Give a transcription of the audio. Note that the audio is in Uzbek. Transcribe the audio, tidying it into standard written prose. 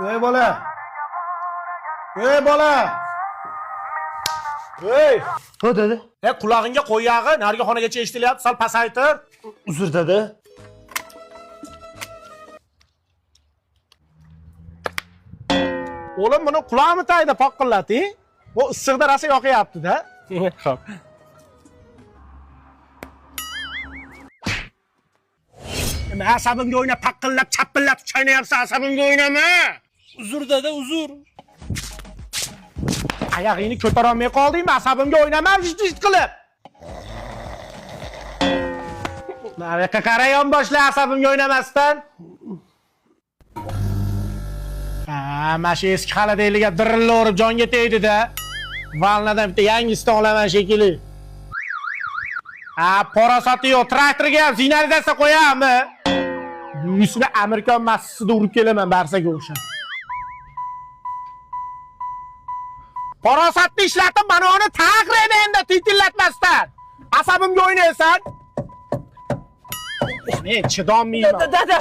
Ey bola. Ey bola. Ey. Ha dedi. Qulog'ingga qo'y yog'i, narigi xonagacha eshitilyapti, sal pasaytir. Uzr dedi. O'g'lim buni qulog'imi tagida poqqillati. Bu issiqda rosa yoqyapti-da. Xo'p. Nima asabimga o'ynab, paqqillab, chappillatib chaynayapsan, asabimga o'ynama. Uzr dedi, uzr. Oyog'ingni ko'tara olmay qoldingmi? Asabimga o'ynama, vijt qilib. Nariyoqqa qara yonboshla asabimga o'ynamasdan. Mana shu eski xaladayliga dirilla urib jonga tegdi-da. Valnadan bitta yangisini olaman shekilli. Parasati yo'q, traktorga ham signalizatsiya qo'yammi? Yuzini Amerikan massasida urib kelaman barsaga o'xshab. Parasatni ishlatib, mana uni taqrayda endi titillatmasdan. Asabimga o'ynaysan. Men chidolmayman. Dada.